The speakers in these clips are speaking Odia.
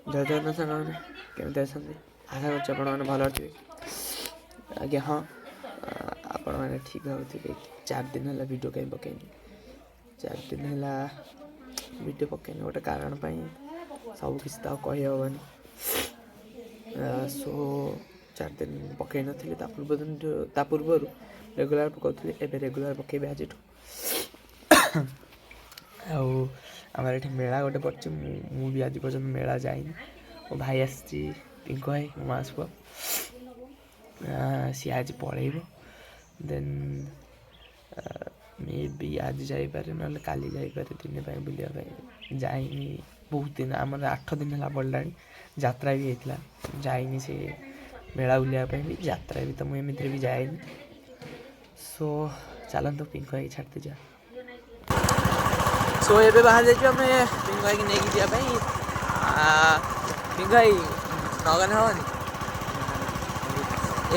ଜୟ ଜଗନ୍ନାଥ ସାଙ୍ଗମାନେ, କେମିତି ଅଛନ୍ତି? ଆଶା କରୁଛି ଆପଣମାନେ ଭଲ ଅଥିବେ। ଆଜ୍ଞା ହଁ, ଆପଣମାନେ ଠିକ୍ ଭାବୁଥିବେ 4 ଦିନ ହେଲା ଭିଡ଼ିଓ କାହିଁ ପକେଇନି। 4 ଦିନ ହେଲା ଭିଡ଼ିଓ ପକେଇନି ଗୋଟେ କାରଣ ପାଇଁ, ସବୁ କିଛି ତ ଆଉ କହିହେବନି। ସୋ 4 ଦିନ ପକେଇ ନଥିଲି। ତା ପୂର୍ବରୁ ରେଗୁଲାର ପକାଉଥିଲି, ଏବେ ରେଗୁଲାର ପକେଇବି ଆଜିଠୁ। ଆଉ ଆମର ଏଠି ମେଳା ଗୋଟେ ପଡ଼ିଛି, ମୁଁ ବି ଆଜି ପର୍ଯ୍ୟନ୍ତ ମେଳା ଯାଇନି। ମୋ ଭାଇ ଆସିଛି, ପିଙ୍କୁ ଭାଇ, ମୋ ମାଉସୀ ପୁଅ। ସିଏ ଆଜି ପଳେଇବ। ଦେନ୍ ମେ ବି ଆଜି ଯାଇପାରେ, ନହେଲେ କାଲି ଯାଇପାରେ ଦିନ ପାଇଁ ବୁଲିବା ପାଇଁ। ଯାଇନି ବହୁତ ଦିନ, ଆମର 8 ଦିନ ହେଲା ପଡ଼ିଲାଣି। ଯାତ୍ରା ବି ହେଇଥିଲା, ଯାଇନି ସେ ମେଳା ବୁଲିବା ପାଇଁ ବି। ଯାତ୍ରା ବି ତ ମୁଁ ଏମିତିରେ ବି ଯାଏନି। ସୋ ଚାଲନ୍ତୁ ପିଙ୍କୁ ଭାଇକି ଛାଡ଼ିତେ ଯିବା। ସୋ ଏବେ ବାହାରି ଯାଇଛୁ ଆମେ ପିଙ୍କୁ ଭାଇକି ନେଇକି ଯିବା ପାଇଁ। ପିଙ୍କୁ ଭାଇ ନଗଲେ ହେବନି?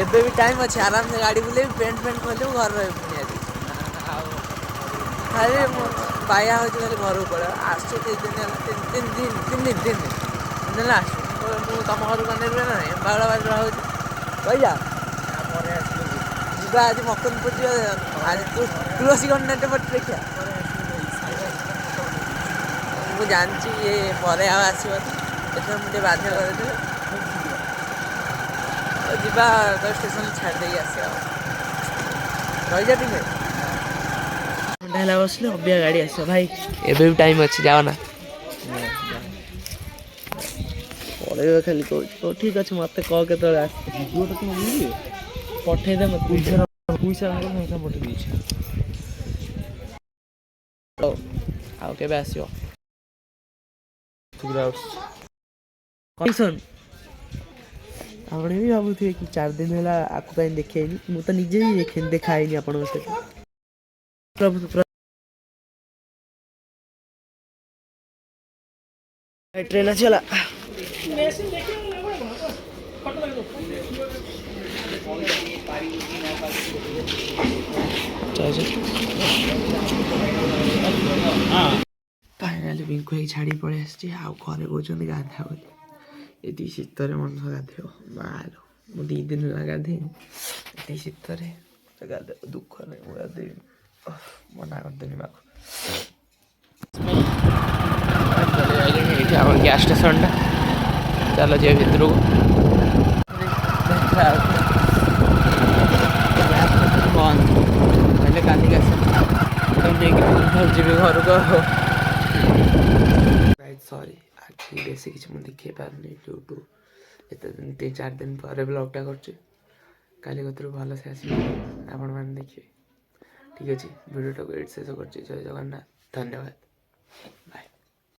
ଏବେ ବି ଟାଇମ୍ ଅଛି, ଆରାମସେ ଗାଡ଼ି ବୁଲେଇବି, ପେଣ୍ଟ ଖୋଲିବୁ, ଘରେ ରହିବୁ ପୁଣି ଆଜି। ଖାଲି ବାୟା ହେଉଛି, ଖାଲି ଘରକୁ ପଳେଇବ। ଆସୁଛୁ 3 ଦିନ ହେଲା, 3 ଦିନ ହେଲା ଆସୁ। ମୁଁ ତମ ଘରକୁ ଗଲେ ରୁହେ ନା ନାହିଁ, ବାଉଳା ବାଉଳା ହେଉଛି। ରହିଯା, ଯିବା ଆଜି ମକନପୁର ଯିବା। ଆଜି ତୁଳସୀ ଗଣ୍ଡାଟେ ପଟେ ଦେଖିବା। ମୁଁ ଜାଣିଛି ଇଏ ପରେ ଆଉ ଆସିବନି, ଏଥିପାଇଁ ମୁଁ ଟିକେ ବାଧ୍ୟ କରିଦେବି। ଯିବା ଷ୍ଟେସନ୍ ଛାଡ଼ି ଦେଇକି ଆସିବା ଆଉ। ରହିଯା ଟିକେ ଘଣ୍ଟା ହେଲା ବସିଲେ, ଅବିକା ଗାଡ଼ି ଆସିବ। ଭାଇ ଏବେ ବି ଟାଇମ୍ ଅଛି, ଯାଅ ନା। ପଳେଇବ ଖାଲି କହୁଛି। ହଉ ଠିକ୍ ଅଛି, ମୋତେ କହ କେତେବେଳେ ଆସିବ। ପଠେଇଦେ ମୋତେ ପଇସା ପଠେଇ ଦେଇଛି। ହଉ, ଆଉ କେବେ ଆସିବ? ଆପଣ ବି ଭାବୁଥିବେ କି 4 ଦିନ ହେଲା ଆକୁ କାହିଁ ଦେଖେଇନି। ମୁଁ ତ ନିଜେ ହିଁ ଦେଖା ହେଇନି ଆପଣଙ୍କ ସହିତ। ଟ୍ରେନ୍ ଆସିଗଲା। ଫାଇନାଲି ପିଙ୍କୁ ଭାଇ ଛାଡ଼ିକି ପଳେଇ ଆସିଛି। ଆଉ ଘରେ କହୁଛନ୍ତି ଗାଧା ବୋଲି। ଏଠି ଶୀତରେ ମଣିଷ ଗାଧେଇବ? ମାଲୋ, ମୁଁ 2 ଦିନ ହେଲା ଗାଧେଇନି। ଏଠି ଶୀତରେ ଗାଧେଇବ, ଦୁଃଖ ନାହିଁ, ମୁଁ ଗାଧେଇନି। ମନା କରିଦେଲି ମାକୁ। ଏଇଠି ଆମର ଗ୍ୟାସ୍ ଷ୍ଟେସନଟା, ଚାଲ ଯିବା ଭିତରକୁ। ବନ୍ଦ ହେଲେ କାଲିକି ଆସିବି, ଯିବି ଘରକୁ ଆଉ। ସରି, ଆଜି ବେଶୀ କିଛି ମୁଁ ଦେଖେଇ ପାରୁନି ୟୁଟ୍ୟୁବ୍। ଏତେ ଦିନ 3-4 ଦିନ ପରେ ବ୍ଲଗ୍ଟା କରୁଛି। କାଲି କତିରୁ ଭଲସେ ଆସିବି, ଆପଣମାନେ ଦେଖିବେ। ଠିକ୍ ଅଛି, ଭିଡ଼ିଓଟାକୁ ଏଇଠି ଶେଷ କରୁଛି। ଜୟ ଜଗନ୍ନାଥ, ଧନ୍ୟବାଦ, ବାଏ।